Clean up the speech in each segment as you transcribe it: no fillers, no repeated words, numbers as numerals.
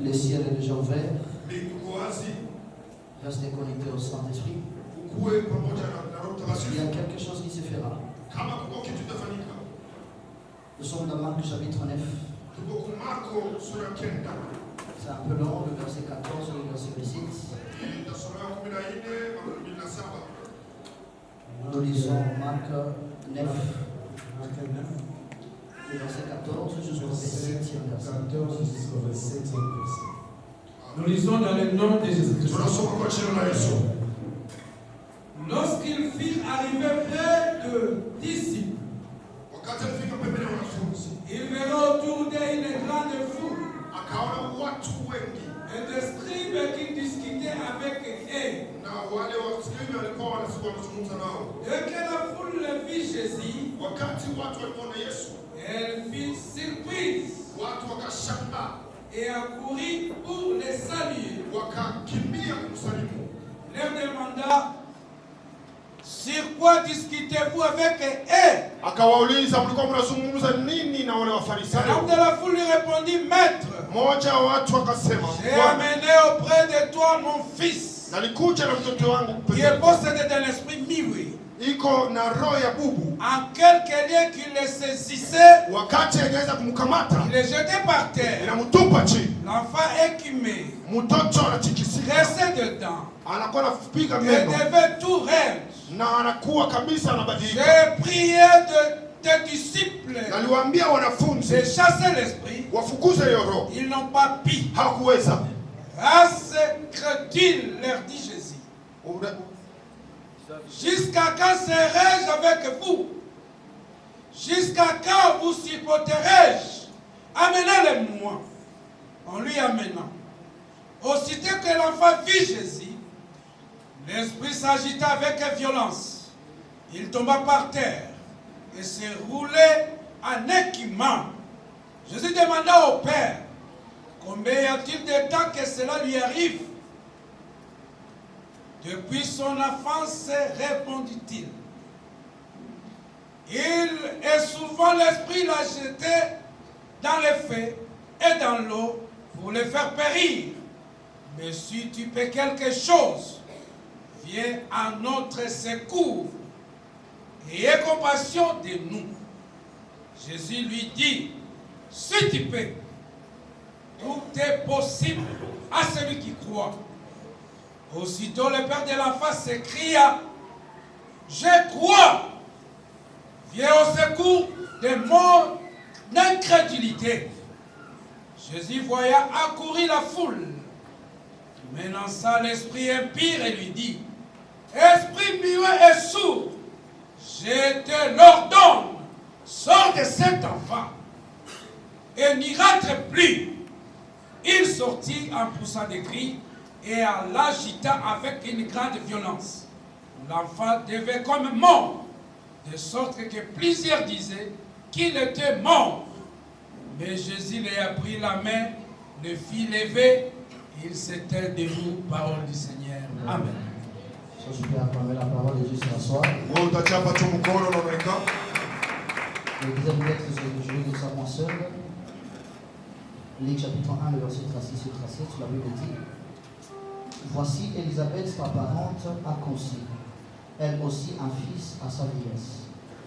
Le ciel est déjà ouvert. Restez connectés au Saint-Esprit. Il y a quelque chose qui se fera. Nous sommes dans Marc chapitre 9. C'est un peu long, le verset 14 et le verset 26. Nous lisons Marc 9, le verset 14 jusqu'au verset 7. Nous lisons dans le nom de Jésus-Christ. Lorsqu'il fit arriver près de disciples, il verra autour d'eux une grande foule et des scribes qui discutaient avec eux. Dès que la foule vit Jésus, elle fut surprise et accourut pour les saluer. Il leur demanda: sur quoi discutez-vous avec eux? L'homme de la foule lui répondit: Maître, j'ai amené auprès de toi mon fils qui est possédé d'un esprit miwi. En quelque lieu qu'il le saisissait, il est jeté par terre. L'enfant écumé, resté dedans, il devait tout raide. J'ai prié des disciples de chasser l'esprit. Ils n'ont pas pu. Race crédule, leur dit Jésus. Jusqu'à quand serai-je avec vous? Jusqu'à quand vous supporterai-je? Amenez-le-moi. En lui amenant. Aussitôt que l'enfant vit Jésus, l'esprit s'agita avec violence. Il tomba par terre et se roulait en écumant. Jésus demanda au Père: combien y a-t-il de temps que cela lui arrive? Depuis son enfance, répondit-il. Et souvent l'esprit l'a jeté dans le feu et dans l'eau pour le faire périr. Mais si tu fais quelque chose, viens à notre secours et aie compassion de nous. Jésus lui dit: si tu peux, tout est possible à celui qui croit. Aussitôt le père de l'enfant s'écria: je crois, viens au secours de mon incrédulité. Jésus voya accourir la foule, menaça l'esprit impur et lui dit: esprit muet et sourd, je te l'ordonne, sors de cet enfant et n'y rentre plus. Il sortit en poussant des cris et en l'agitant avec une grande violence. L'enfant devait comme mort, de sorte que plusieurs disaient qu'il était mort. Mais Jésus lui a pris la main, le fit lever, il s'était debout. Parole du Seigneur. Amen. Je peux acclamer la parole de Dieu ce soir. Le deuxième texte que je vais lire sa seul. Luc chapitre 1, le verset 36 et 37, la Bible dit: voici Élisabeth, sa parente, a conçu, elle aussi un fils à sa vieillesse,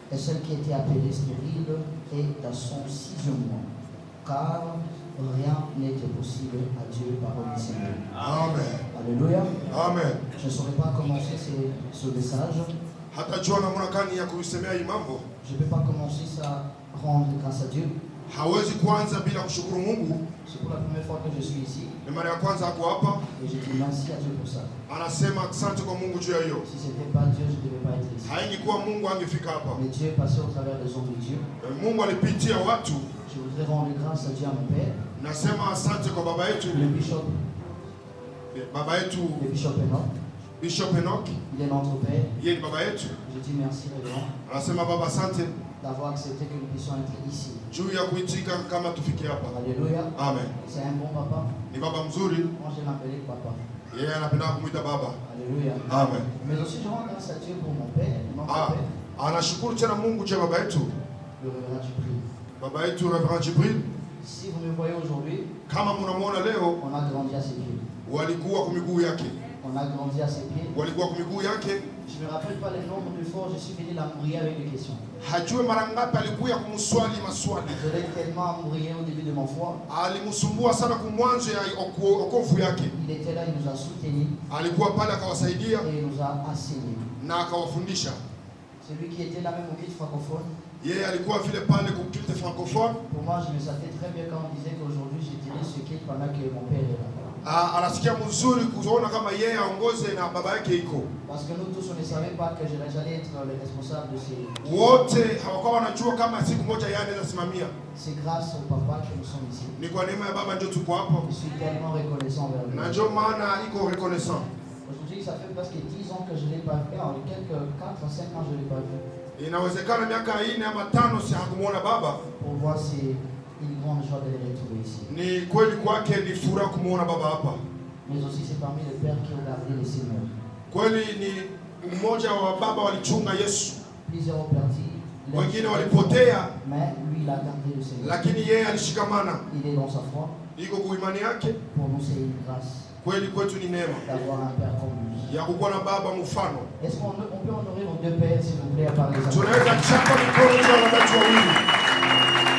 et celle qui était appelée stérile est dans son 6e mois, car rien n'était possible à Dieu, parole du Seigneur. Amen. Alléluia. Amen. Je ne saurais pas commencer ce message. Je ne peux pas commencer ça rendre grâce à Dieu. C'est pour la première fois que je suis ici. Et je dis merci à Dieu pour ça. Si ce n'était pas Dieu, je ne devais pas être ici. Mais Dieu est passé au travers des hommes de Dieu. Je voudrais rendre grâce à Dieu, à mon Père. Le bishop. Le bishop Enoch. Il est notre Père. Je dis merci, Révérend, d'avoir accepté que nous puissions être ici. Alléluia. Amen. C'est un bon papa. Moi, je l'appelle papa. Alléluia. Amen. Mais aussi, je rends grâce à Dieu pour mon Père, notre Père. Anashukuru tena Mungu cha baba yetu. Le Révérend Jibril. Baba yetu Révérend Jibril. Si vous me voyez aujourd'hui, kama mnamuona leo, on a grandi à ses pieds. walikuwa kwa miguu yake, On a grandi à ses pieds. walikuwa kwa miguu yake. Je ne me rappelle pas les nombres de fois où je suis venu l'embrouiller avec des questions. Hajue mara ngapi alikuja kumswali maswali. Je l'ai tellement embrouillé au début de mon foi. Alimsumbua sana kumwanzo ya okovu yake. Il était là, il nous a soutenus Alikuwa pale akawasaidia et il nous a enseignés. na akawafundisha. Celui qui était là même au culte francophone, Yeye alikuwa vile pale kwa culte francophone. pour moi je me sentais très bien quand on disait qu'aujourd'hui je dirais ce culte pendant que mon père est là. Anasikia mzuri kuona kama yeye aongoze na baba yake iko. Parce que nous tous on ne savait pas que j'allais être le responsable de ces. Wote hawakuwa wanajua kama siku moja yeye anaweza simamia. C'est grâce au papa que nous sommes ici. Ni kwa neema ya baba ndio tuko hapa. Je suis tellement reconnaissant vers lui. Na ndio maana iko reconnaissant. Aujourd'hui ça fait presque 10 ans que je ne l'ai pas vu. En quelques 4 à 5 ans je ne l'ai pas vu. Inawezekana miaka 4 ama 5 si hakumuona baba. Pour moi c'est une grande joie de les retrouver ici. Ni kweli kwake ni furaha kumuona baba hapa. Mais aussi c'est parmi les pères qui ont gardé le Seigneur. Kweli ni mmoja wa baba walichunga Yesu. Plusieurs ont parti. Wengine walipotea, Mais lui il a gardé le Seigneur. lakini yeye alishikamana. Il est dans sa foi. Iko kwa imani yake. Pour nous c'est une grâce Kweli kwetu ni neema d'avoir un père comme lui. ya kukuwa na baba mfano. Est-ce qu'on peut honorer nos deux pères s'il vous plaît à part les enfants? Tunaweza chapa mikono ya wazazi wawili.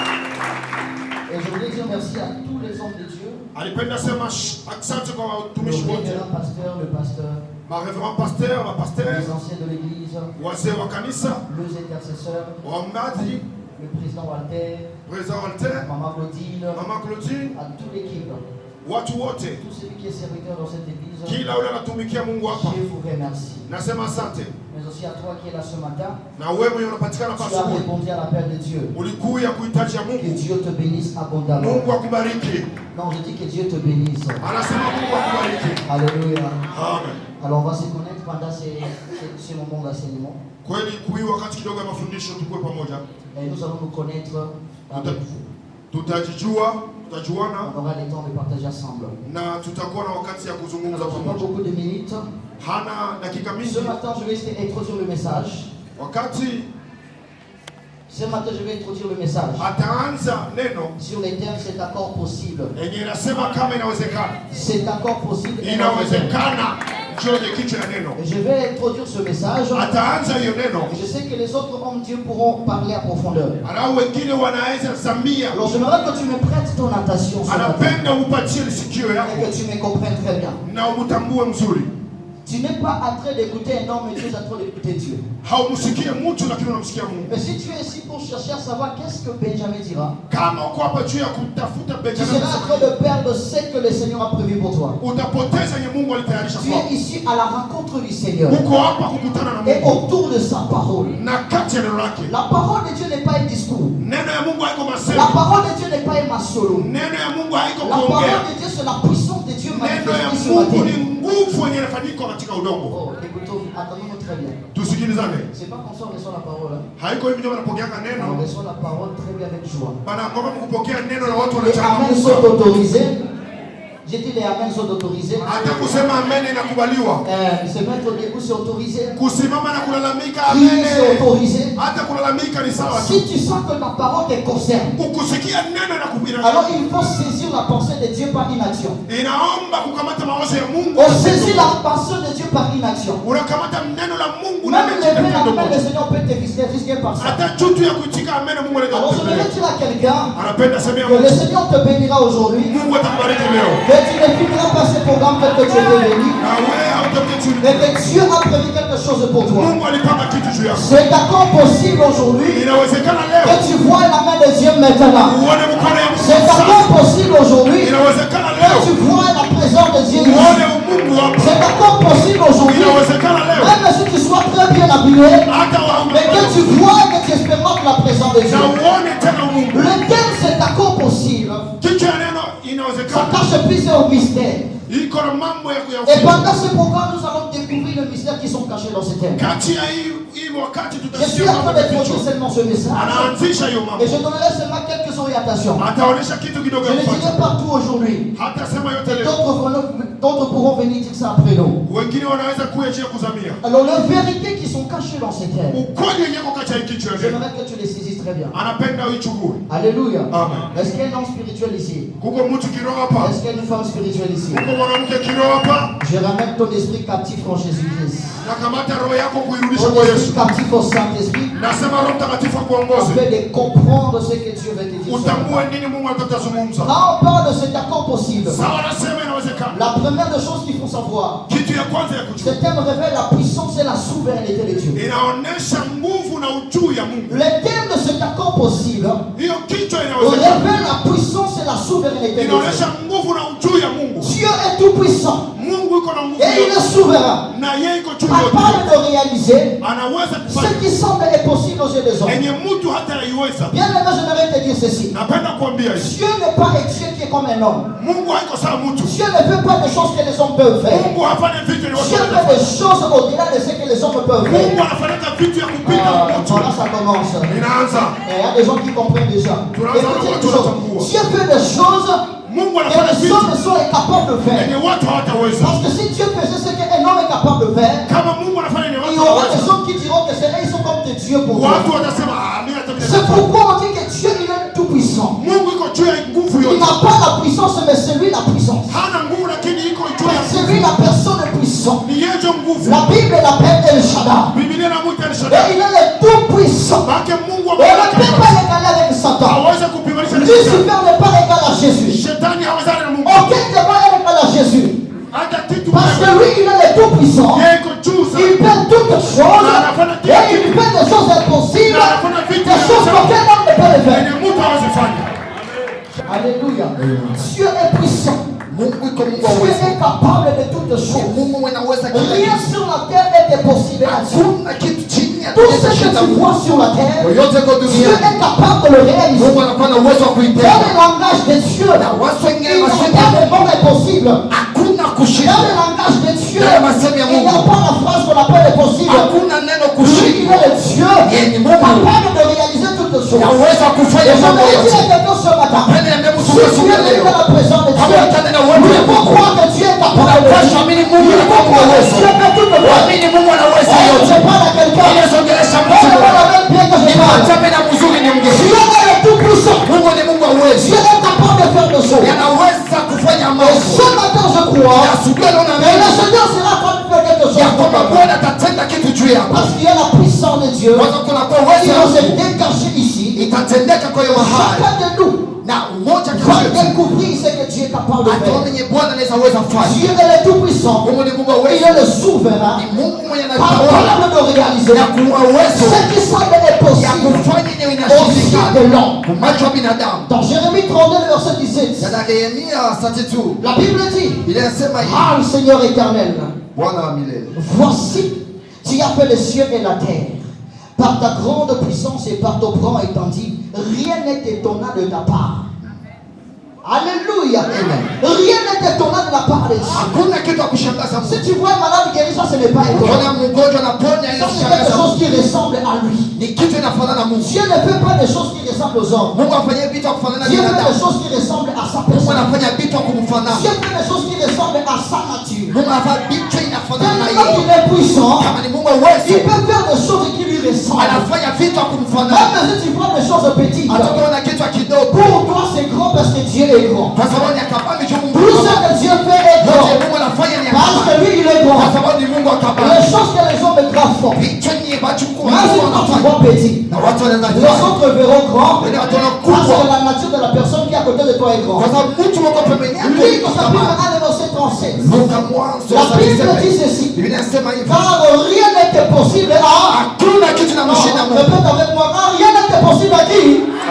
Et je voulais dire merci à tous les hommes de Dieu. Alipenda sema asante kwa Le watumishi wote. révérend pasteur, le pasteur, Ma révérend pasteur, ma pasteur, les anciens de l'église, wazee wa kanisa, les intercesseurs, waombaji, le président Walter, président Walter, maman Claudine, mama Claudine, à toute l'équipe, watu wote, tout celui qui est serviteur dans cette église, kila yule anatumikia Mungu hapa. je vous remercie. Nasema asante. Mais aussi à toi qui es là ce matin, Na wewe mwenye unapatikana hapa tu as asubuhi, répondu à l'appel de Dieu. ulikuja kuhitaji ya Que Mungu. Dieu te bénisse abondamment. Mungu akubariki. Non, je dis que Dieu te bénisse. Anasema Mungu akubariki. Alléluia. Amen. Alors on va se connaître pendant ces moments d'enseignement. Kweli kui wakati kidogo ya mafundisho tukue pamoja. Et nous allons nous connaître avec vous. Tutajijua, tutajuana On aura le temps de partager ensemble. na tutakuwa na wakati ya kuzungumza Alors, je n'ai pas pamoja. beaucoup de minutes. Hana dakika Ce mingi. matin, je vais introduire le message. Ce matin, je vais introduire le message Ataanza neno sur les termes cet accord possible. yenye inasema kama inawezekana. Cet accord possible. Inawezekana ndio ni kichwa ya neno. Et je vais introduire ce message. Ataanza hiyo neno. Et je sais que les autres hommes de Dieu pourront parler à profondeur. Alafu wengine wanaweza zamia. Alors j'aimerais que tu me prêtes ton attention ce matin. Anapenda upatie sikio Et yako que tu me comprennes très bien. na umtambue mzuri. Tu n'es pas en train d'écouter un homme, mais tu es en train d'écouter Dieu. Haumsikie mtu lakini unamsikia Mungu. Mais si tu es ici pour chercher à savoir qu'est-ce que Benjamin dira, Kama uko hapa juu ya kutafuta tu Benjamin, seras en train de perdre ce que le Seigneur a prévu pour toi. utapoteza yenye Mungu alitayarisha Tu kwako. es ici à la rencontre du Seigneur Uko hapa kukutana na et Mungu autour de sa parole. na kati ya neno lake. La parole de Dieu n'est pas un discours. Neno ya Mungu haiko La masemi. parole de Dieu n'est pas un masolo. Neno ya Mungu haiko La kuongea. parole de Dieu, c'est la puissance de Dieu Neno ya manifestée ce Mungu matin. ni nguvu yenye inafanyika katika udongo. Oh, écoutons, attendons-nous très bien. Tusikilizane. C'est pas comme ça on reçoit la parole. Hein. Haiko hivi ndio wanapokeaka On neno. reçoit la parole très bien avec joie. Bana ngoma kupokea neno na watu Les amens sont wanachangamuka. autorisés. J'ai dit les amens sont autorisés. Hata kusema amen inakubaliwa. Se mettre debout c'est autorisé. Kusimama na kulalamika Prier c'est amen. autorisé. Hata kulalamika ni sawa tu. Si tu sens que la parole te concerne, Ukusikia neno na kubira. alors il faut saisir la pensée de Dieu par inaction. Inaomba kukamata mawazo ya Mungu. On saisit la pensée de Dieu par inaction. Unakamata neno la Mungu na Même lever la main, le Seigneur peut te visiter, risquer par ça. hata chutu ya kuitika amen Mungu anaweza Alors je voudrais kutembelea. dire à quelqu'un Anapenda semea que le Mungu. Seigneur te bénira aujourd'hui. Mungu atakubariki leo. Que tu ne finiras pas ce programme tel que tu es venu. Na wewe hautakuwa Mais que Dieu a prévu quelque chose pour toi. Mungu alipanga kitu juu yako. C'est d'accord possible aujourd'hui Inawezekana leo. que tu vois la main de Dieu maintenant. Uone mkono ya Mungu. C'est d'accord possible aujourd'hui Inawezekana que leo. tu vois la présence de Dieu ici. Uone Mungu hapa. C'est d'accord possible aujourd'hui, Inawezekana leo. même si tu sois très bien habillé, Hata mais que tu vois et que tu expérimentes la présence de Dieu. na uone tena Mungu. Lequel c'est d'accord possible? Kitu ya neno Ça inawezekana. cache plusieurs mystères. Iko na mambo ya Et kuyafuata. pendant ce programme, nous allons découvrir les mystères qui sont cachés dans ce thème. Kati ya hii wakati Je suis tutasikia en train mambo ya d'introduire kichwa. seulement ce message. Anaanzisha hiyo Et mambo. je donnerai seulement quelques orientations. Ataonesha kitu kidogo Je ya ne dirai kufanya. pas tout aujourd'hui. Hata sema yote leo. D'autres D'autres pourront venir dire ça après nous. Wengine wanaweza kuja kuzamia. Alors les vérités qui sont cachées dans ces terres, Ukweli yenyewe katika hiki cheo. j'aimerais que tu les saisisses très bien. Anapenda uichukue. Alléluia. Amen. Est-ce qu'il y a un homme spirituel ici? Kuko mtu kiroho hapa. Est-ce qu'il y a une femme spirituelle ici? Kuko mwanamke kiroho hapa. Je ramène ton esprit captif en Jésus-Christ. Nakamata roho yako kuirudisha Ton kwa esprit Yesu. captif au Saint-Esprit. Nasema Roho Mtakatifu akuongoze. Afin de comprendre ce que Dieu veut te dire. Utambue nini Mungu anatazungumza. Quand on parle de cet accord possible, Sawa nasema inawezekana. la première des choses qu'il faut savoir, Kitu ya kwanza ya kujua. ce thème révèle la puissance et la souveraineté de Dieu. Inaonesha nguvu na ujuu ya Mungu. Le thème de cet accord possible Hiyo kichwa inawezekana. révèle la puissance et la souveraineté de Inaonesha Dieu. nguvu na ujuu ya Mungu. Dieu est tout puissant Mungu iko na nguvu. et il est souverain. Na yeye iko juu Capable yote. de réaliser Anaweza ce kufanya. qui semble impossible aux yeux des hommes. Enye mtu hata haiweza. Bien aimé, j'aimerais te dire ceci. Napenda kuambia hivi. Dieu n'est pas un Dieu qui est comme un homme. Mungu haiko sawa mtu. Dieu ne fait pas des choses que les hommes peuvent faire. Mungu hafanya vitu ni watu Dieu fait wanafanya. des choses au-delà de ce que les hommes peuvent Mungu faire. anafanya vitu ya kupita mtu. Voilà, ça commence. Inaanza. Et il y a des gens qui comprennent déjà. Écoutez une chose. Dieu fait des choses Mungu que anafanya les vitu hommes sont incapables de faire. yenye watu hawataweza. Parce que si Dieu faisait ce qu'un homme est capable de faire, Kama Mungu anafanya yenye il watu y aura des hawataweza. hommes qui diront que ceux-là, ils sont comme des dieux pour toi. Watu watasema mimi hata mimi. C'est pourquoi on dit que Dieu, il est tout puissant. Mungu iko juu ya nguvu Il yote. n'a pas la puissance, mais c'est lui la puissance. Hana nguvu lakini iko juu ya C'est lui la personne puissante. ni yeye ndio nguvu. La Bible l'appelle El Shaddai. Biblia inamuita El Et Shaddai. il est le tout puissant. Baki Mungu On ne peut ameweka. pas l'égaler avec Satan. Hawezi kupimanisha na Lucifer Shetani. n'est pas égal à Jésus. Shetani hawezani na Mungu. Aucun démon n'est égal à Jésus. Hata kitu Parce que lui, il est le tout puissant. yeye iko juu sana. Il fait toutes choses. Et il fait des choses impossibles. Des choses qu'aucun homme ne peut le faire. Yenye mtu hawezi fanya. Alléluia. Dieu est puissant. Mungu iko Mungu Dieu aweza. est capable de toutes Ni choses. Mungu mwenye aweza kila Rien kitu. sur la terre n'est impossible à Dieu. Hakuna kitu chini ya Tout ce dunia que kushinda tu Mungu. vois sur la terre, Yoyote kwa Dieu dunia. est capable de le réaliser. Mungu anakuwa na uwezo wa Dans kuitenda. le langage de Dieu, Na watu wengine il n'y a waseme pas de monde impossible. hakuna Dans kushinda. le langage de Dieu, Dans le masemi ya il n'y a Mungu. pas la phrase qu'on appelle impossible. Hakuna neno Lui, il kushindwa. est le Dieu Yeye ni Mungu. capable de réaliser toutes choses. Na uwezo wa Et kufanya mambo j'aimerais dire yote. à quelqu'un ce matin, Pende ya mbegu si tuwe tu es venu leo. dans la présence de Kama Dieu, utane na uwepo il ya faut Mungu. croire que Dieu est capable de le Unapaswa faire. amini Il Mungu faut anakuwa croire que uwezo. Dieu fait tout le monde. Amini Mungu anaweza Je yote. parle à quelqu'un. Inazongelesha mtu Donne-moi la mmoja. même bien que je parle. Nipatie na mzuri ni mgeni. Dieu est le tout puissant. Mungu ni Mungu wa uwezo. Dieu est capable de faire des choses. Yanaweza kufanya Et mambo. ce matin, je crois Na asubuhi leo que le naamini Seigneur sera capable de faire quelque chose. ya kwamba Bwana atatenda kitu juu yako. Parce qu'il y a la puissance de Dieu Kwanza kuna kwa qui uwezo va wa se Mungu. dégager ici. Itatendeka kwa hiyo mahali. Chacun de nous Na mmoja va kati yetu découvrir ce que Dieu est capable de ataona faire. yenye Bwana anaweza weza fanya. Dieu est le tout puissant. Mungu ni Mungu wa Il uwezo. est le souverain. Ni Mungu mwenye anatawala Capable de réaliser na kuwa uwezo ce qui semble ya impossible kufanya yenye aux yeux inashindikana de l'homme. kwa macho ya binadamu. Dans Jérémie 32, verset 17, Dada Yeremia 32 la Bible dit, ile inasema hivi, ah, le Seigneur éternel, Bwana wa milele, voici, tu as fait les cieux et la terre. Par ta grande puissance et par ton bras étendu, rien n'est étonnant de ta part. Alléluia. Amen. Rien n'est étonnant de la part de Dieu. hakuna kitu ya kushangaza Mungu. Si tu vois un malade guéri, ça ce n'est pas étonnant. Ukiona mgonjwa anaponya Ça c'est quelque inashangaza chose Mungu. qui ressemble à lui. Ni kitu inafanana na Mungu. Dieu ne fait pas des choses qui ressemblent aux hommes. Mungu afanyie vitu ya kufanana na Dieu fait des binadamu. choses qui ressemblent à sa Mungu personne. anafanya vitu ya kumfanana. Dieu fait des choses qui ressemblent à sa nature. Mungu anafanya vitu inafanana na Tellement qu'il yeye. est puissant, Kama ni Mungu wa il uwezo, peut faire des choses qui lui ressemblent. anafanya vitu ya kumfanana. Même si tu vois des choses petites, Hata ukiona kitu kidogo, pour toi c'est grand parce que Dieu est grand. kwa sababu ni kabambi juu Mungu. Tout ce que Dieu fait est grand. Yote Mungu anafanya ni Parce que kabambi. lui il est Kwa grand. sababu ni Mungu akabambi. Les choses que les hommes grands font. Vitu ni bachukua Même si Mungu toi tu anafanya. vois petit, Na watu wanaweza les kufanya. autres verront grand. Wengine wataona Parce que kubwa. la nature de la personne qui est à côté de toi est Kwa grande. sababu mtu wako pembeni yako. Lui, dans sa Bible, Kama 1 verset 37. Luka mwanzo La Bible 37. dit ceci. Biblia inasema hivi. Car rien n'était possible à... Hakuna kitu na mshinda Mungu. Répète avec moi. Car rien n'était possible à qui?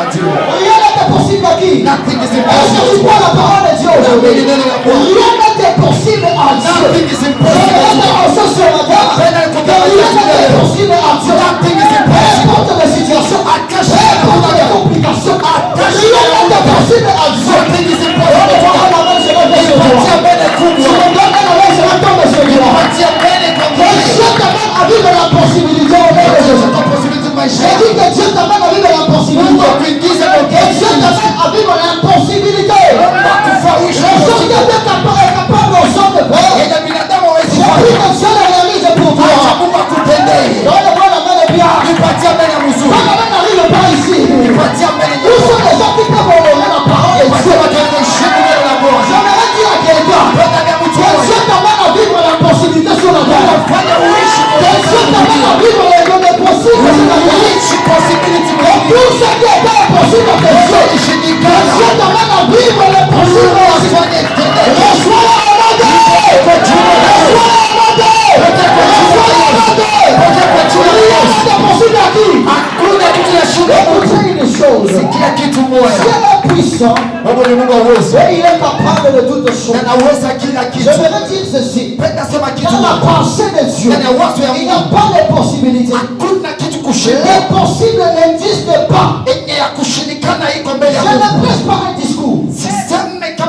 Ati Rien n'était possible à qui? nothing is Est-ce que tu impossible. vois la parole de Dieu aujourd'hui? Rien n'était possible à Dieu. Nothing is Je impossible. vais annoncer ce matin que rien n'était possible à Dieu. Nothing is Peu impossible. importe les situations, peu importe les complications, rien n'était possible à Dieu. Nothing is On impossible. va la main sur le Patia toi. mbele Si kubwa. on donne la main sur la tombe sur toi. Patia mbele kwa Que Dieu t'amène à vivre la possibilité au nom de Jésus. possibility maisha J'ai yako. dit que Dieu t'amène à vivre la Mungu possibilité. akuingize Que kwa Dieu t'amène à vivre l'impossibilité. kufawisha Les choses que Dieu est capable aux hommes de vivre le possible. Reçois écoutez une chose. Si elle est puissant et il est capable de toutes choses, j'aimerais dire ceci. Dans la pensée de Dieu, il n'y a pas de possibilité. L'impossible n'existe pas. Je ne prêche pas un discours, mais je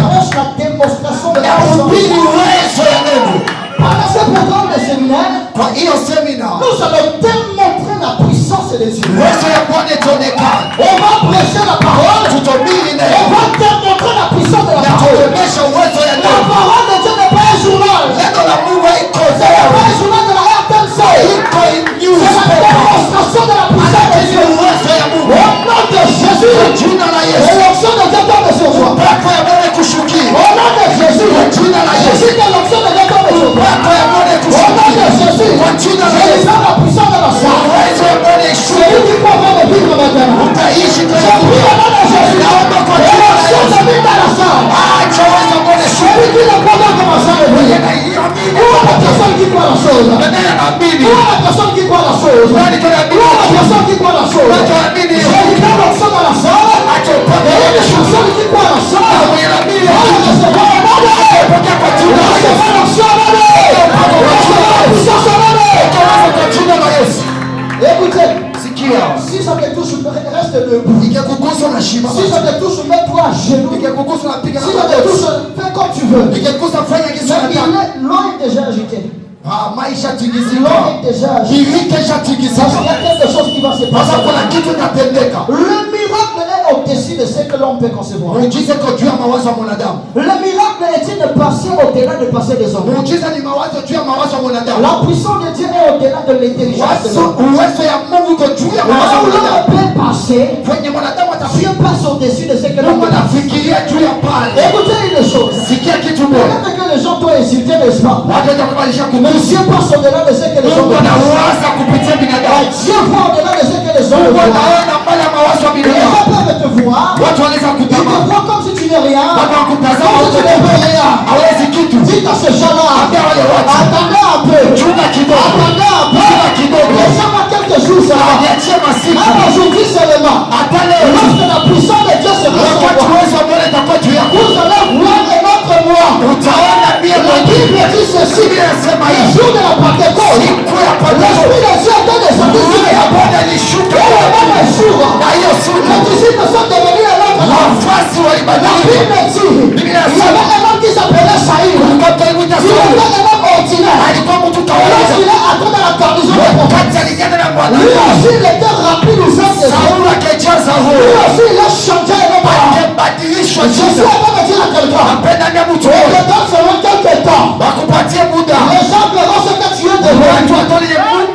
prêche la démonstration de la puissance. Pendant ce programme de séminaire, nous allons démontrer la puissance de Dieu. On va prêcher la parole. On va démontrer la puissance de la parole. La parole de Dieu n'est pas un journal. C'est pas un journal de la RTNC. C'est la démonstration de la puissance de Dieu. Au nom de Jésus, l'onction de Dieu tombe sur toi. Au nom de Jésus, Jésus de l'onction de Dieu tombe sur toi. Au nom de Jésus, je libère la puissance de la salle. Celui qui pourra le vivre maintenant. Je prie au nom de Jésus. L'onction de vie dans la salle. Celui qui ne pourra commencer à le vivre. Où est la personne qui croit la chose? Où est la personne qui croit la chose? Où est la personne qui croit la chose? Je libère l'onction dans la salle. Et une personne qui croit la salle. Recevez la mode. Recevez l'onction à mode. Recevez la puissance à mode. Écoutez, si ça te touche, reste debout. Si ça te touche, mets-toi à genoux. Si ça te touche, fais comme tu veux. Mais l'eau est déjà agitée. L'eau est déjà agitée. Parce qu'il y a quelque chose qui va se passer. Le miracle est au-dessus de ce que l'homme peut concevoir. Le miracle est de passer au-delà de passer des hommes. La puissance de Dieu est au-delà de l'intelligence de l'homme. Là où l'homme peut passer, Dieu passe au-dessus de ce que l'homme peut passer. Écoutez une chose. Peut-être que les gens t'ont insulté, n'est-ce pas? Mais Dieu passe au-delà de ce que les hommes peuvent passer. Dieu voit au-delà de ce que les hommes peuvent voir. Les gens peuvent te voir. Ils te voient comme si tu n'es rien. Comme si tu n'es rien. Dites à ces gens-là, attendez un peu. Attendez un peu. Laissez-moi quelques jours seulement. Même aujourd'hui seulement. Lorsque la puissance de Dieu se passe, vous allez voir un autre moi. La Bible dit ceci. Le jour de la Pentecôte, l'Esprit de Dieu était descendu sur les apôtres. Et le même jour, les disciples sont devenus un autre homme. La Bible dit, il y avait un homme qui s'appelait Saïd. Il était un homme ordinaire. Lorsqu'il est entré dans la garnison de prophète, lui aussi il était rempli du Saint-Esprit. Lui aussi il a changé un homme. Je suis en train de dire à quelqu'un, regarde seulement quelques temps. Les gens verront ce que tu es devenu.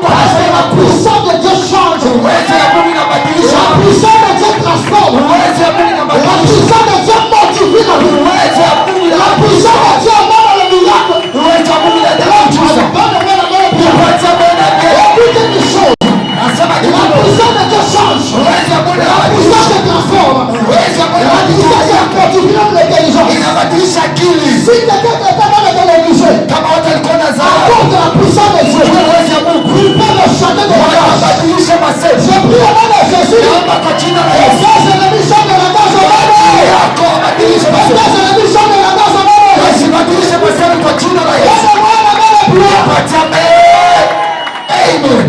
Parce que la puissance de Dieu change. La puissance de Dieu transforme. La puissance de Dieu modifie la vie. La puissance de Dieu amène le miracle. Écoutez une chose. La puissance de Dieu change. La puissance te transforme. La puissance modifie l'intelligence. Si quelqu'un t'est dans la télévision, à cause de la puissance de Dieu, il peut me chanter de langage. Je prie au nom de Jésus. Les frères ennemis chantent de langage au nom de Jésus. Les frères ennemis chantent de langage au nom de Jésus. Donne-moi la main de gloire. Amen.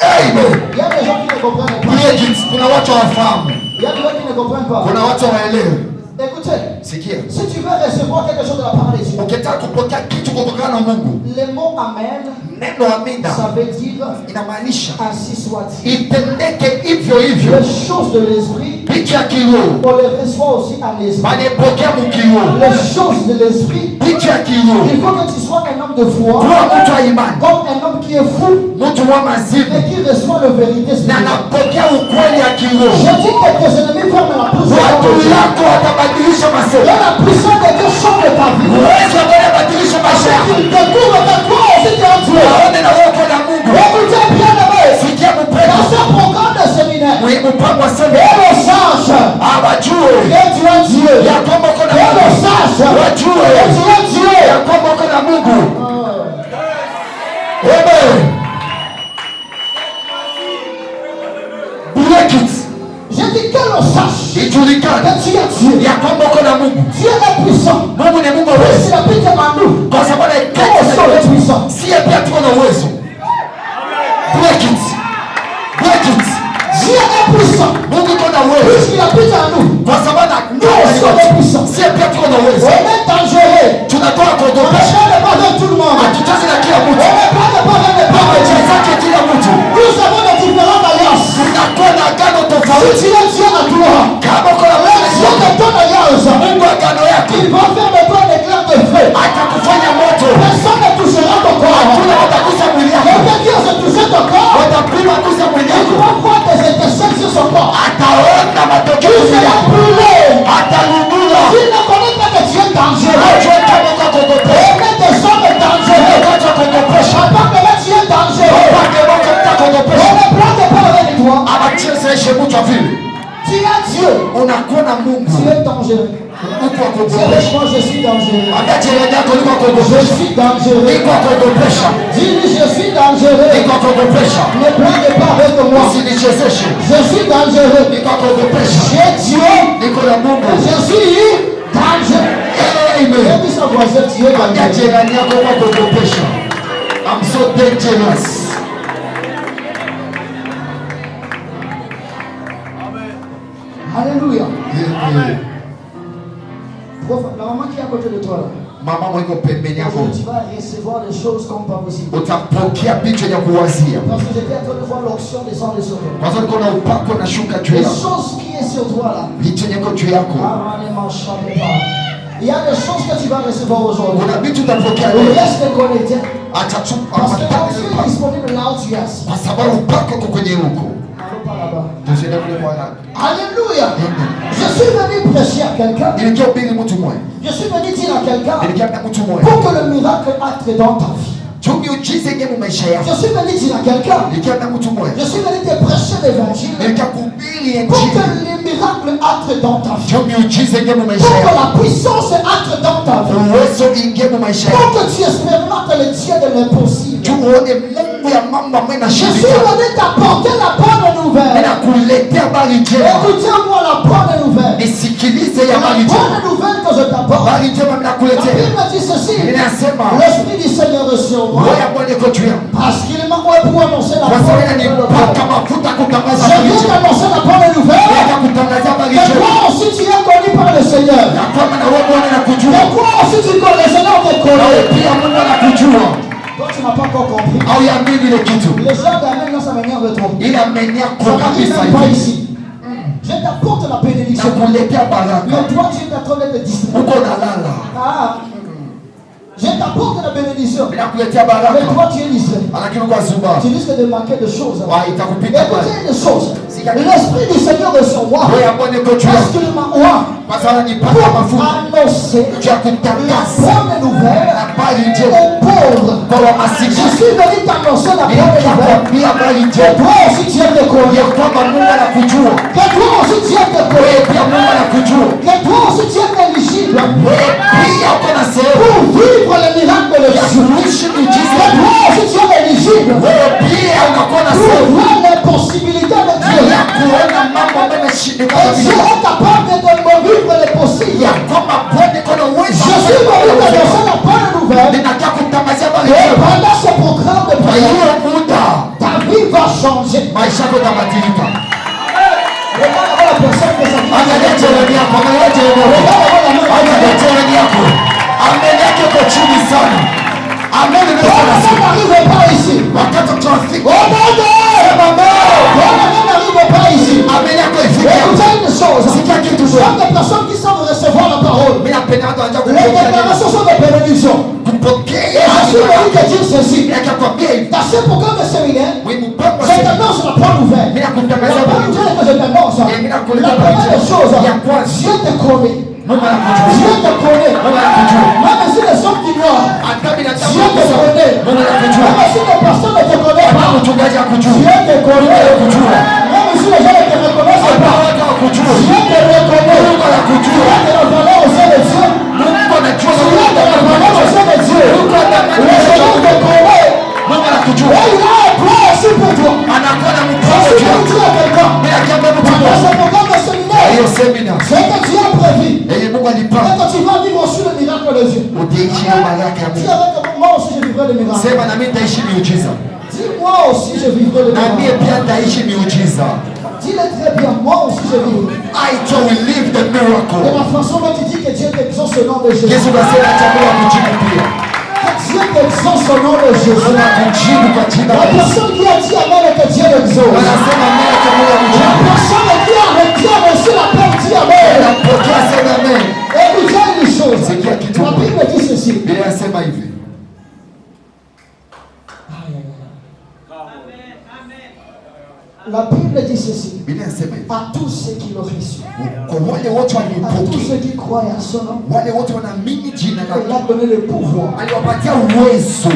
Amen. Il y a des gens qui ne comprennent pas. Il y a des gens qui ne comprennent pas. Écoutez, si tu veux recevoir quelque chose de la parole de Dieu, le mot amen, ça veut dire ainsi soit-il. Les choses de l'esprit, on les reçoit aussi en esprit. Les choses de l'esprit, il faut que tu sois un homme de foi, comme un homme qui est fou et qui reçoit la vérité spirituelle. Je dis que tes ennemis ferment la bouche. Et la puissance de Dieu change ta vie. Il te couvre de toi aussi tu es Dieu. Écoutez bien aimé. Dans ce programme de séminaire, et le sage tu es Dieu. ya kwamba uko na Que le Mungu. sache. Wajue Que tu es Dieu. ya kwamba uko na Mungu. Amen. Break it. J'ai dit que le sache. Ijulikane Que tu es Dieu. ya kwamba uko na Mungu. Dieu est puissant. Mungu ni Mungu Il wewe. habite en nous. Kwa sababu Comment sont les puissants? si pia tuko na uwezo. Break it. Break it. Dieu est puissant. Mungu uko na uwezo. Puisqu'il habite en nous. Kwa sababu Nous sommes les puissants. si pia tuko na uwezo. On est dangereux. Tunatoa On kuogopesha. ne pas de tout le monde. Hatuchezi na kila On mtu. ne pas de Hatuchezake kila mtu. Nous avons des différentes alliances. Tunakuwa na agano Si tofauti. tu es Dieu à toi, Kama uko na Dieu uwezo, de ton alliance, Mungu agano yako il va faire de toi un éclair de feu. atakufanya moto. Personne ne touchera ton corps. Hakuna watagusa mwili yako. Quelqu'un qui ose toucher ton corps, Watapima kugusa mwili il yako. va voir tes étincelles sur son corps. Ataona matokeo Il mwili sera yako. brûlé. Atalunula. S'il ne connaît pas que tu es dangereux, Ajue kama uko kuogopesha. on est des hommes dangereux. Acha kuogopesha. Papa, que là tu es dangereux. Pake wako On mtakuogopesha. ne prend pas avec toi. Abachezeshe mtu vile. Tu es Dieu. Unakuwa na Tu Mungu. es dangereux. Mtu wa C'est kuogopesha. moi, je suis dangereux. Ambia jirani yako niko Je kuogopesha. suis dangereux. Niko kuogopesha. Dis-lui, je suis dangereux. Niko kuogopesha. Ne prends pas avec moi. Usinichezeshe. Je suis dangereux. Niko kuogopesha. J'ai Dieu. Niko na Mungu. Je suis dangereux. Amen. Et puis son voisin, tu es Ambia dangereux. jirani yako niko kuogopesha. I'm so dangerous. Alléluia. Amen. La maman qui est à côté de toi là. Mama mwiko pembeni yako. Tu vas recevoir des choses comme pas possible. Utapokea vitu vya kuwazia. Parce que j'étais en train de voir l'onction descendre sur toi. Kwa sababu kuna upako unashuka juu Les yako. choses qui est sur toi là. Vitu viko juu yako. Il y a des choses que tu vas recevoir aujourd'hui. Kuna vitu utapokea Le leo. reste est connecté. Atatupa Parce que matatizo l'onction est upako. disponible là où tu es. Kwa sababu upako uko kwenye huko. Allons pas là-bas. Tusiende kule kwa nani? Alléluia. Je suis venu prêcher à quelqu'un. Nilikia ubiri mtu mmoja. Je suis venu dire à quelqu'un Nilikia mtu mmoja. pour que le miracle entre dans ta vie. Miujiza ingie mu maisha yako. Je suis venu dire à quelqu'un. Nilikia mtu mmoja. Je suis venu te prêcher l'évangile Nilikia kuhubiri pour que injili. les miracles entrent dans ta vie. Miujiza ingie mu maisha Pour que yako. la puissance entre dans ta vie. Uwezo ingie mu maisha Pour yako. que tu expérimentes le Dieu de l'impossible. Tuone Mungu ya mambo ambayo Je suis inashindikana. venu t'apporter la bonne nouvelle. Ninakuletea habari njema. Écoutez-moi la bonne nouvelle. Nisikilize ya La habari njema. bonne nouvelle que je t'apporte. Habari njema La ninakuletea. Bible dit ceci. Ninasema L'Esprit du Seigneur est sur moi. roho ya Bwana iko juu yangu. Parce qu'il m'a envoyé pour annoncer la Kwa bonne sababu nouvelle. ananipaka mafuta kutangaza Je habari viens njema. t'annoncer la bonne nouvelle. Nataka kutangaza habari Que njema. toi aussi tu es connu par le Seigneur. Ya kwamba na wewe Bwana Que anakujua. toi aussi tu connais le Seigneur te Na wewe connaît. pia Mungu anakujua. Toi tu n'as pas encore compris. Au yaamini ile kitu. Les gens d'Amen là ça m'énerve trop. Ila amenia Ça kwa m'arrive kabisa même pas hivi. ici. Je t'apporte la bénédiction. Nakuletea baraka. Mais toi tu es en train de te distraire. Uko nalala. Ah. Je t'apporte la bénédiction. Ninakuletea Mais baraka. toi tu es distrait. Lakini uko zuba. Tu risques de manquer de choses. Wa itakupita Écoutez bali. une chose. L'Esprit du Seigneur est sur moi. Roho ya Bwana iko juu Parce yangu. qu'il m'a envoyé Kwa sababu ananipaka pour mafuta. annoncer Juu ya la kutangaza bonne nouvelle habari njema. aux pauvres. Kwa Je wamasikini. suis venu t'annoncer la bonne nouvelle. Ninakwambia habari Que njema. toi aussi tu es de Ya connaître. kwamba Mungu anakujua. Que toi aussi tu es de Wewe connaître. pia Mungu anakujua. Que toi aussi tu es éligible Wewe pia uko na sehemu pour vivre le miracle de ya Dieu. kuishi Que miujiza. toi aussi tu es éligible Wewe pia unakuwa na pour sehemu voir les possibilités de Dieu. ya kuona mambo ambayo yanashindikana Et Dieu bila. est capable de me vivre les possibles. Ya kwamba Bwana iko na uwezo. Je suis venu t'annoncer la bonne nouvelle. Ninataka kutangazia habari Et njema. pendant ce programme de Kwa prière, hiyo muda ta vie va changer. maisha yako yatabadilika. Regarde la personne que ça Angalia jirani yako, angalia jirani yako. Angalia jirani yako. Amen yake iko chini sana. Amen ndio Toi, sana. n'arrive pas ici. Wakati tunafika. Oh mon Dieu! Toi, n'arrive pas ici. Amen yako ifike. Écoutez une chose. Sikia kitu Il y moja. a des personnes qui savent recevoir la parole. Mimi napenda watu waanze Les kupokea. déclarations sont des bénédictions. Kupokea. Et je suis venu te dire ceci. Ninakwambia hivi. Dans ce programme de séminaire, Wewe mpango je t'annonce la bonne nouvelle. Mimi La nakutangazia bonne habari njema. nouvelle que je t'annonce. La première des choses, Dieu te connaît. Mungu anakujua. Dieu te connaît. Mungu anakujua. Même si les hommes t'ignorent, Hata binadamu Dieu te connaît. Mungu anakujua. Même si les personnes ne te connaissent Hata pas, mchungaji akujua. Dieu te connaît. Mungu anakujua. Même si les gens ne te reconnaissent Hata pas, watu wakujua. Dieu te reconnaît. Mungu semina. Ce que Dieu a prévu. Yenye Mungu Et alipanga. que tu vas vivre aussi le miracle de Dieu. Utaishi hiyo baraka ya Dis Mungu. avec moi aussi je vivrai le miracle. Sema na mimi nitaishi miujiza. Dis moi aussi je vivrai le Na mimi miracle. pia nitaishi miujiza. Dis-le très bien, moi aussi je vivrai. I too will live the De miracle. la façon dont tu dis que Dieu t'exauce au nom de Jésus. Yesu nasema chakula kujibu pia. Que Dieu t'exauce au nom de Jésus. Kuna kujibu kwa jina La la Yesu. personne qui a dit amen et que Dieu l'exauce. Wanasema mimi chakula La kujibu. personne qui a reçu la paix dit amen. Napokea sema amen. Écoutez une chose. C'est qui a quitté La moi? Bible dit ceci. Biblia inasema hivi. La Bible dit ceci. Biblia inasema hivi. À tous ceux qui l'ont reçu. Kwa wale wote À tous walipokea. ceux qui croient à son nom. Wale wote wanaamini jina Elle lake. a donné le pouvoir. Aliwapatia uwezo.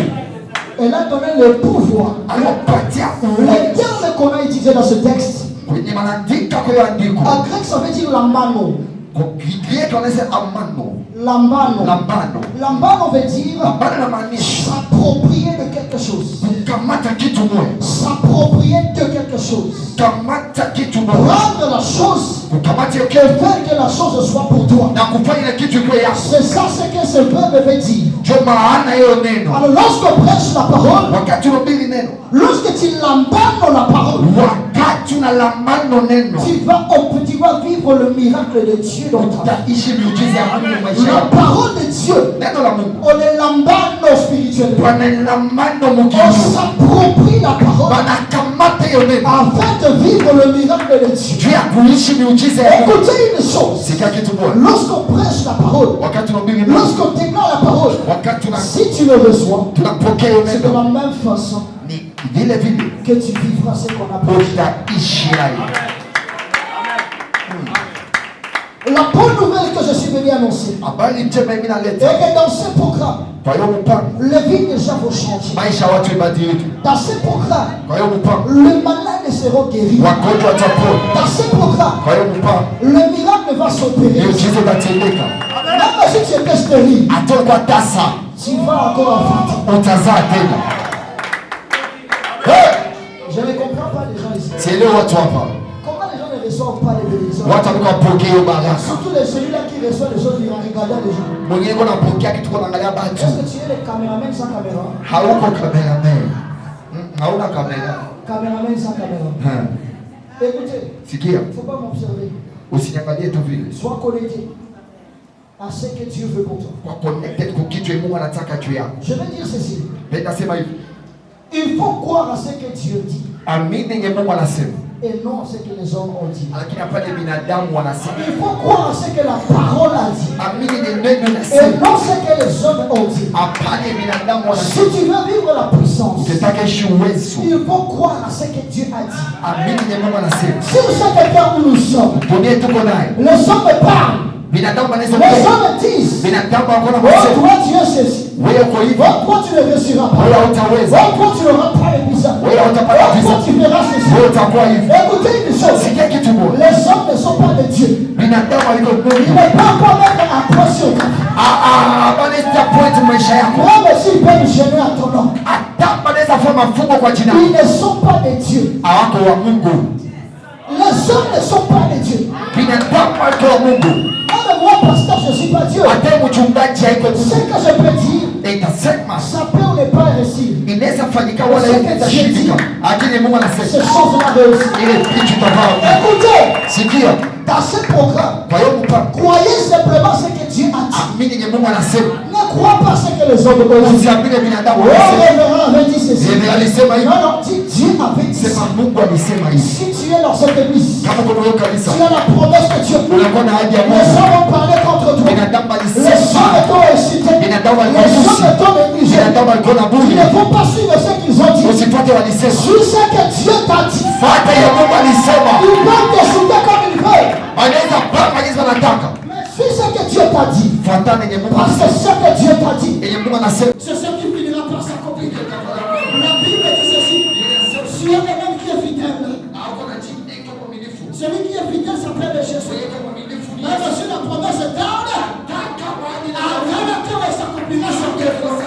Elle a donné le pouvoir. Aliwapatia Le uwezo. terme qu'on a utilisé dans ce texte, Kwenye maandiko kwa hiyo andiko. en grec ça veut dire lambano. Kwa Kigiriki wanasema amano. Lambano. Lambano. Lambano veut dire Lambano inamaanisha s'approprier de quelque chose. kukamata kitu moja. S'approprier de quelque chose. Kukamata kitu moja. Prendre la chose Kukamata hiyo et kitu faire que la chose soit pour toi. na kufanya ile kitu iwe yako. C'est ça ce que ce peuple veut dire. Ndio maana hiyo neno. Alors lorsqu'on prêche la parole, Wakati unahubiri neno, lorsque tu lambanes la parole, wakati unalambano neno, tu vas vivre le miracle de Dieu dans ta vie. utaishi miujiza ya Mungu maisha La yako. parole de Dieu, Neno la Mungu on les lambane spirituellement. wanalambano On mukimu. s'approprie la parole Wanakamata hiyo neno afin de vivre le miracle de Dieu. juu ya kuishi miujiza ya Mungu. Écoutez une chose, Sikia kitu moja. lorsqu'on prêche la parole, Wakati unahubiri neno, lorsqu'on déclare la parole, wakati si tu le reçois, tunapokea hiyo c'est de neno, la même façon ni vile vile que tu vivras ce qu'on appelle. utaishi hayo. La bonne nouvelle que je suis venu annoncer Habari njema mimi est naleta. que dans ce programme, Kwa hiyo mpango les vies déjà vont changer. maisha ya watu ibadilike. Dans ce programme, Kwa hiyo mpango les malades seront guéris. wagonjwa watapona. Dans ce programme, Kwa hiyo mpango le miracle va s'opérer. miujiza itatendeka. Même si tu étais stérile, Hata kwa tasa tu vas encore enfanter. utazaa tena. Je ne comprends pas les gens ici. Sielewi watu hapa. Comment les gens ne reçoivent pas les bénédictions? Watu wapokea hiyo baraka. Surtout celui-là qui reçoit les choses, il va regarder les gens. Mwenyewe unapokea kitu kwa naangalia Est-ce batu. que tu es le caméraman sans caméra? Hauko cameraman. Hauna kamera. Caméraman sans caméra. Écoutez, Sikia, il ne faut pas m'observer. usiniangalie tu vile. Sois connecté à ce que Dieu veut pour toi. Kwa connected kwa kitu Mungu anataka juu yako. Je vais dire ceci. Penda sema hivi. Il faut croire à ce que Dieu dit Amini yenye Mungu anasema. et non à ce que les hommes ont dit. Lakini hapana binadamu wanasema. Il faut croire à ce que la parole a dit Amini yenye neno et linasema. non ce que les hommes ont dit. Hapana binadamu Si wanasema. tu veux vivre la puissance, Ukitaka ishi uwezo. il faut croire à ce que Dieu a dit. Amini yenye Mungu anasema. Si vous savez quelqu'un où nous sommes, Dunia tuko nayo. les hommes parlent, Binadamu wanaweza les kusema. hommes disent, Binadamu wako na oh kusema. toi tu es ceci, Wewe uko oh hivi. toi tu ne réussiras pas, Wewe hautaweza. oh toi tu n'auras pas les visas, Wewe hautapata oh visa. toi tu verras ceci. Wewe utakuwa hivi. Écoutez une chose, Sikia kitu moja. les hommes ne sont pas de Dieu. Binadamu aliko Il Mungu. ne peut pas mettre un point sur toi. Banaweza point maisha yako. Même s'ils peuvent gêner à ton nom, Hata banaweza fanya mafungo kwa jina. ils ne sont pas de Dieu. Hawako wa Mungu. Les hommes ne sont pas de Dieu. Binadamu wako wa Mungu. Même moi, pasteur, je ne suis pas Dieu. Hata mchungaji haiko Ce Mungu. que je peux dire, Itasema ça peut ou ne pas réussir. inaweza fanyika wala itashindika. Lakini Mungu Ces anasema choses-là réussissent. ile kitu tafao. Écoutez, Sikia. dans ce programme, Kwa hiyo mpango. croyez simplement ce que Dieu a dit. Amini yenye Mungu anasema. Ne crois pas ce que les hommes ont dit. Usiamini binadamu Oh, anasema. révérend avait dit ceci. Yeye alisema hivi. Non, non, dis Dieu avait dit Sema ça. Mungu alisema hivi. Si tu es dans cette église, Kama kuna hiyo kanisa. tu as la promesse que Dieu fait. Unakuwa na ahadi ya Les Mungu. hommes ont parlé contre toi. Binadamu Les alisema. hommes t'ont incité. Binadamu Les alikuwa hommes t'ont négligé. binadamu alikuwa na Tu buri. ne faut pas suivre ce qu'ils ont dit. Usifuate walisema. Suis ce que Dieu t'a dit. Fuata ya Mungu alisema. Ils peuvent te citer comme ils veulent. Wanaweza panga jinsi wanataka. Mais suis ce que Dieu t'a dit. Fuatana yenye Mungu Parce que anasema. ce que Dieu t'a dit, Yenye Mungu anasema. c'est ce qui finira par s'accomplir. La Bible dit ceci. Tu es un homme qui est fidèle. Celui qui est fidèle s'appelle Jésus. Même si la promesse tarde, après la terre, elle s'accomplira sur tes fils.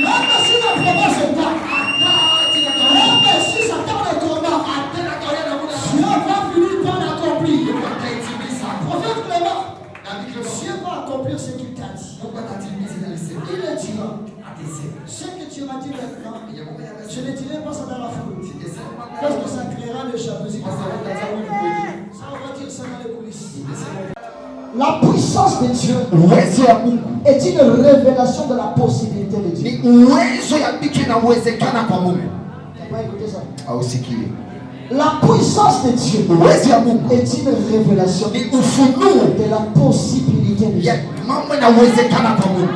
Même si la promesse tarde, même si ça tarde au combat, Dieu va finir par l'accomplir. Dieu m'a dit maintenant, je ne dirai pas ça dans la foule. Parce que ça créera le jalousie. Ça, on va dire ça dans les coulisses. La puissance de Dieu Uwezo ya Mungu est une révélation de la possibilité de Dieu. ni uwezo ya vitu inawezekana kwa Mungu. Tu pas écouter ça? Ausikie. La puissance de Dieu Uwezo ya Mungu est une révélation ni ufunuo de la possibilité de Dieu. ya mambo inawezekana kwa Mungu.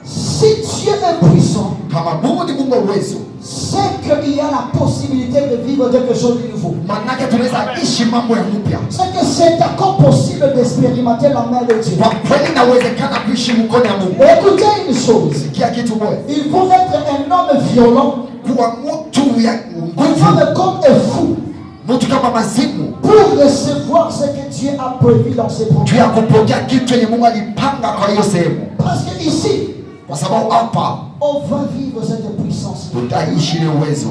Si Dieu est puissant, Kama Mungu ni Mungu wa uwezo, c'est qu'il y a la possibilité de vivre quelque chose de nouveau. manake tunaweza ishi mambo ya mpya. C'est que c'est encore possible d'expérimenter la main de Dieu. Kwa kweli inawezekana kuishi mkono ya Mungu. Écoutez une chose. Sikia kitu moja. Il faut être un homme violent, Kuwa mtu ya un nguvu, homme comme un fou, mtu kama mazimu, pour recevoir ce que Dieu a prévu dans ses juu projets. ya kupokea kitu yenye Mungu alipanga kwa hiyo sehemu, Parce que ici, kwa sababu hapa on va vivre cette puissance. tutaishi ile uwezo.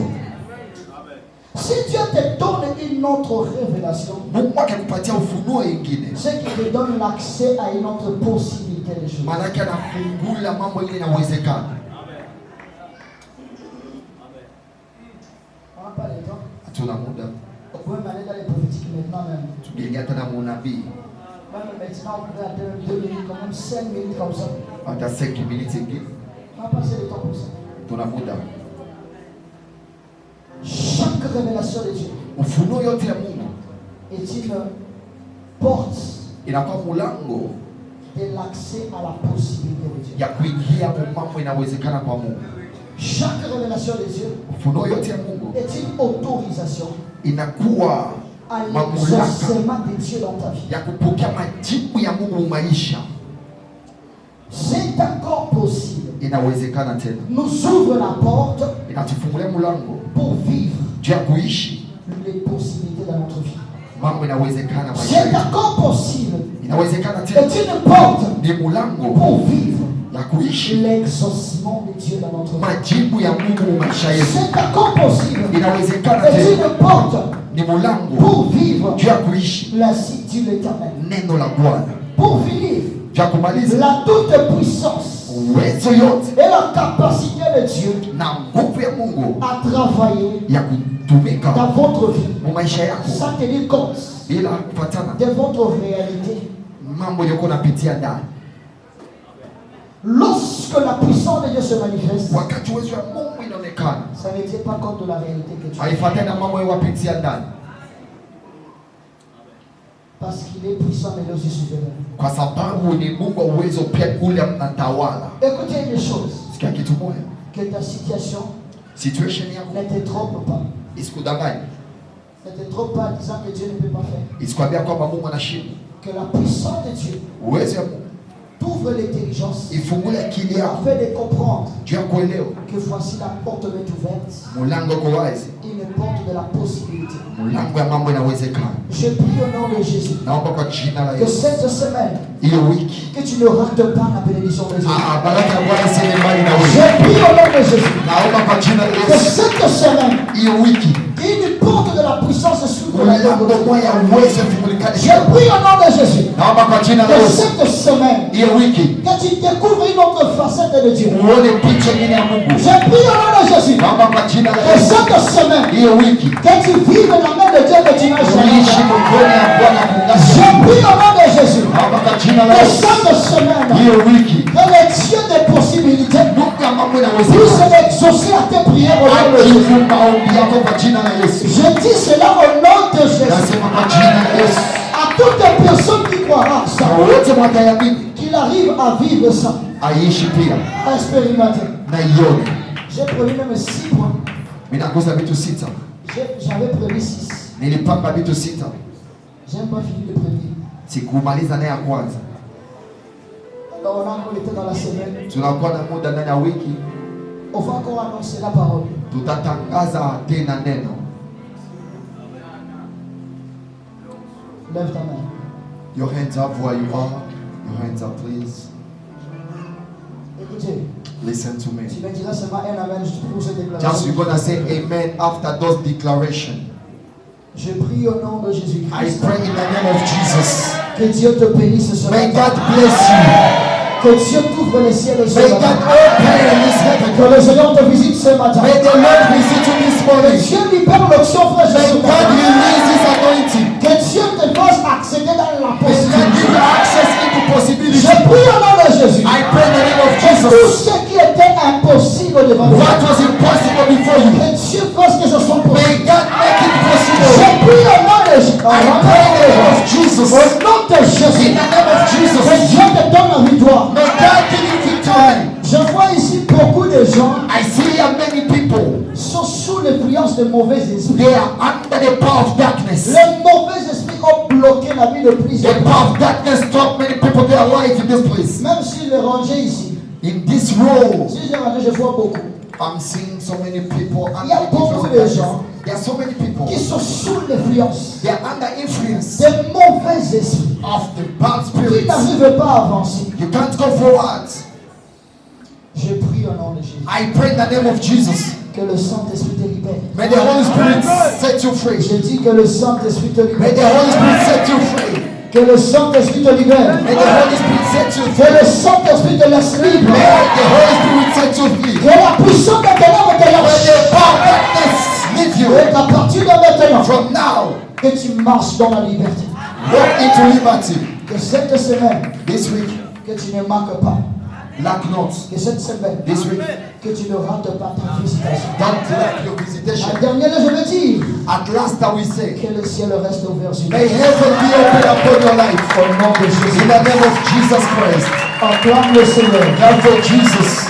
Si Dieu te donne une autre révélation, Mungu akikupatia ufunuo ingine, c'est qu'il te donne l'accès à une autre possibilité de choses. maanake anafungula mambo ile inawezekana. On n'a pas le temps. Hatuna muda, On peut même aller dans les prophétiques maintenant même. tukiingia tena muunabii Même maintenant, on peut attendre 2 minutes, quand même 5 minutes comme ça. hata 5 minutes ingine, On va passer le temps pour ça. tuna muda. Chaque révélation de Dieu Ufunuo yote ya Mungu est une porte inakuwa mulango de l'accès à la possibilité de Dieu. ya kuingia mambo inawezekana kwa Mungu. Chaque révélation de Dieu Ufunuo yote ya Mungu est une autorisation inakuwa à mamlaka l'exaucement de Dieu dans ta vie. ya kupokea majibu ya Mungu maisha. C'est encore possible. Inawezekana tena, Nous ouvre la porte inatufungulia mlango pour vivre juu ya kuishi les possibilités dans notre vie. mambo inawezekana maisha C'est yetu. encore possible. Inawezekana tena, C'est une porte ni mlango pour vivre ya kuishi l'exaucement de Dieu dans notre vie. majibu ya Mungu maisha yetu. C'est encore possible. Inawezekana C'est tena, une porte ni mlango pour vivre juu ya kuishi l'ainsi dit l'Éternel. neno la Bwana, Pour finir, juu ya kumaliza la toute puissance uwezo yote et la capacité de Dieu na nguvu ya Mungu à travailler ya kutumika dans votre vie mu maisha yako sans tenir compte bila kufatana de votre réalité. mambo yako napitia ndani. Lorsque la puissance de Dieu se manifeste, Wakati uwezo wa Mungu inaonekana, ça ne tient pas compte de la réalité que tu as. haifatani na mambo yawapitia ndani, Parce qu'il est puissant mais aussi souverain. kwa sababu ni Mungu wa uwezo pia ule mnatawala. Écoutez une chose, Sikia kitu moja, que ta situation situation yako ne te trompe pas. isikudanganye, Ne te trompe pas en disant que Dieu ne peut pas faire. isikwambia kwamba Mungu anashinda. Que la puissance de Dieu Uwezo wa Mungu t'ouvre l'intelligence ifungule akili yako afin de comprendre juu ya kuelewa que voici la porte m'est ouverte, mlango uko wazi, une porte de la possibilité. mlango ya mambo inawezekana. Je prie au nom de Jésus Naomba kwa jina la que Yesu, cette semaine, hiyo wiki que tu ne rates pas la bénédiction de Dieu. baraka ya Bwana isiende mbali na Je wewe. prie au nom de Jésus Naomba kwa jina la que Yesu, cette semaine, hiyo wiki une porte de la puissance s'ouvre dans mlango ta vie. moja ya uwezo ufungulikane. Je prie au nom de Jésus Naomba kwa jina la que Yesu, cette semaine, hiyo wiki que tu découvres une autre facette de Dieu. uone picha nyingine ya Mungu. Je prie au nom de Jésus Naomba kwa jina la que Yesu, cette semaine, hiyo wiki que tu vives la main de Dieu que tu n'as jamais uishi vue. mkono ya Bwana Je kung'aa. prie au nom de Jésus Naomba kwa jina la que Yesu, cette semaine, hiyo wiki que le Dieu des possibilités Mungu ya mambo puisse inawezekana exaucer à tes prières au nom de Jésus. ajibu maombi yako kwa jina la Yesu. Je dis cela au nom de Jésus. Nasema kwa jina la Yesu, À toutes les personnes qui croiront ça, na wote mwatayamini qu'il arrive à vivre ça, aishi pia à expérimenter. na ione. J'ai prévu même 6 points. Mimi nakosa vitu sita, J'avais prévu 6. nilipanga vitu sita, J'ai pas fini le premier. sikumaliza naye ya kwanza. Alors on a encore été dans la semaine. Tunakuwa na muda ndani ya wiki, On va encore annoncer la parole. tutatangaza tena neno. Lève ta main. Your hands up where you are. Your hands up, please. Écoutez, Listen to me. tu me diras seulement un amen juste pour cette Just déclaration. we're gonna say amen after those declarations. Je prie au nom de I Jésus-Christ. pray in the name of Jesus. Que Dieu te bénisse ce May matin. God bless you. Que Dieu t'ouvre les ciels ce May matin. God open this heaven. Que le Seigneur te visite ce matin. May the Lord visit you this Que morning. Dieu libère l'option, frère May Jésus. God release His anointing. Que Dieu te fasse accéder dans la May God possibilité. give you access into possibility. Je prie au nom de Jésus. I pray in the name of Que tout Jesus. ce qui était impossible devant nous. What was impossible before you, Que Dieu fasse que ce soit possible. may God make it Je possible. prie au nom de Jésus. I pray in the name of Jesus. Au nom de Jésus. In the name of Que Jesus. Dieu te donne la victoire. May God give you victory. Je vois ici beaucoup de gens I see here many people. sont sous l'influence de mauvais esprits. They are under the power of darkness. Les mauvais esprits ont bloqué la vie de The plusieurs power personnes. of darkness stopped many people their life in this place. Même si les rangés ici, In this room, si j'ai rangé, je vois beaucoup I'm seeing so many people Il y a under the beaucoup influence de of gens darkness. There are so many people. qui sont sous l'influence They are under influence des mauvais esprits of the bad qui spirits. n'arrivent pas à avancer. You can't go forward. Je prie au nom de Jésus. I pray in the name of Jesus. Que le Saint-Esprit te libère. May the Holy Spirit set you free. Je dis que le Saint-Esprit te May the libère. Holy Spirit set you free. Que le Saint-Esprit te libère. May the Holy Spirit set you Que free. le Saint-Esprit te laisse libre. May the Holy Spirit set you free. Que la puissance de ténèbres te May lâche. the power of darkness leave you. Et qu'à partir de maintenant, From now, que tu marches dans la liberté. walk into liberty. Que cette semaine, This week, que tu ne manques pas. lack not. Que cette semaine, This week, que tu ne rates pas ta visitation. don't lack your visitation. La dernière, je veux dire, At last, I will say, que le ciel reste ouvert sur may toi. heaven be open upon your life. Au nom de In Jésus. the name of Jesus Christ. Acclame le Seigneur. Clap for Jesus.